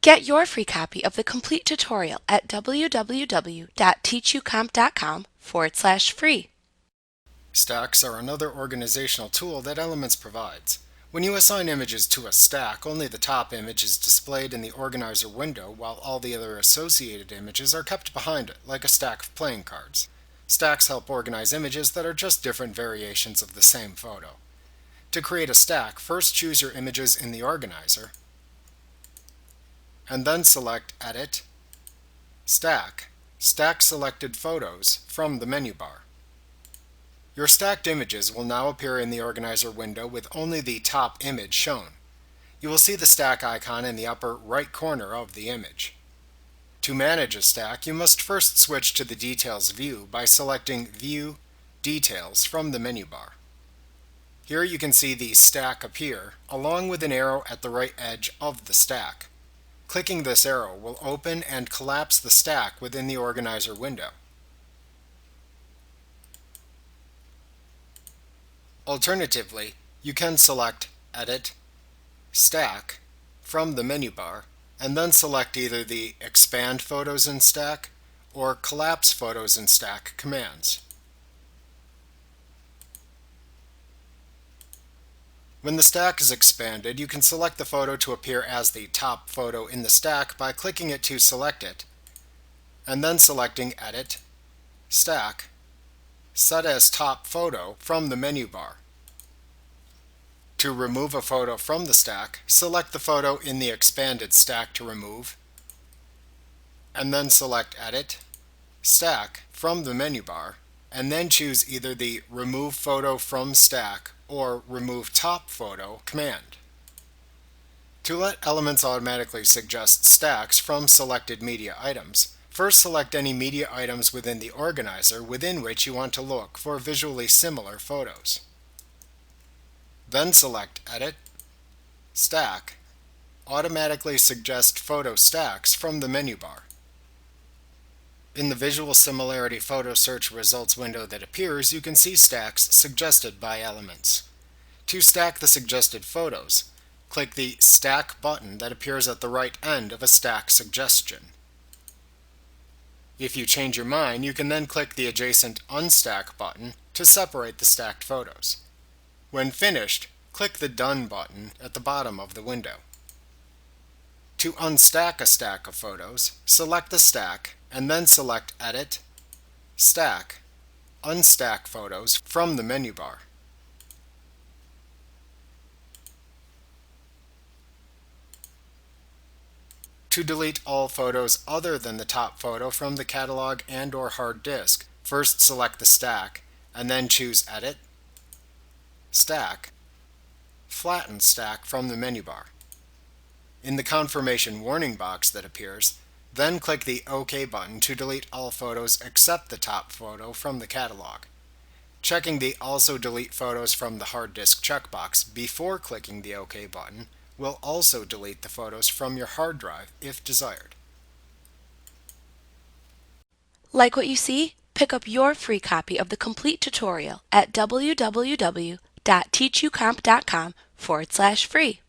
Get your free copy of the complete tutorial at www.teachucomp.com/free. Stacks are another organizational tool that Elements provides. When you assign images to a stack, only the top image is displayed in the organizer window while all the other associated images are kept behind it, like a stack of playing cards. Stacks help organize images that are just different variations of the same photo. To create a stack, first choose your images in the organizer, and then select Edit, Stack, Stack Selected Photos from the menu bar. Your stacked images will now appear in the organizer window with only the top image shown. You will see the stack icon in the upper right corner of the image. To manage a stack, you must first switch to the Details view by selecting View, Details from the menu bar. Here you can see the stack appear, along with an arrow at the right edge of the stack. Clicking this arrow will open and collapse the stack within the organizer window. Alternatively, you can select Edit, Stack from the menu bar, and then select either the Expand Photos in Stack or Collapse Photos in Stack commands. When the stack is expanded, you can select the photo to appear as the top photo in the stack by clicking it to select it, and then selecting Edit, Stack, Set as Top Photo from the menu bar. To remove a photo from the stack, select the photo in the expanded stack to remove, and then select Edit, Stack from the menu bar, and then choose either the Remove Photo from Stack or Remove Top Photo command. To let Elements automatically suggest stacks from selected media items, first select any media items within the organizer within which you want to look for visually similar photos. Then select Edit, Stack, Automatically Suggest Photo Stacks from the menu bar. In the Visual Similarity Photo Search Results window that appears, you can see stacks suggested by Elements. To stack the suggested photos, click the Stack button that appears at the right end of a stack suggestion. If you change your mind, you can then click the adjacent Unstack button to separate the stacked photos. When finished, click the Done button at the bottom of the window. To unstack a stack of photos, select the stack and then select Edit, Stack, Unstack Photos from the menu bar. To delete all photos other than the top photo from the catalog and/or hard disk, first select the stack and then choose Edit, Stack, Flatten Stack from the menu bar. In the confirmation warning box that appears, then click the OK button to delete all photos except the top photo from the catalog. Checking the Also Delete Photos from the Hard Disk checkbox before clicking the OK button will also delete the photos from your hard drive if desired. Like what you see? Pick up your free copy of the complete tutorial at www.teachucomp.com/free.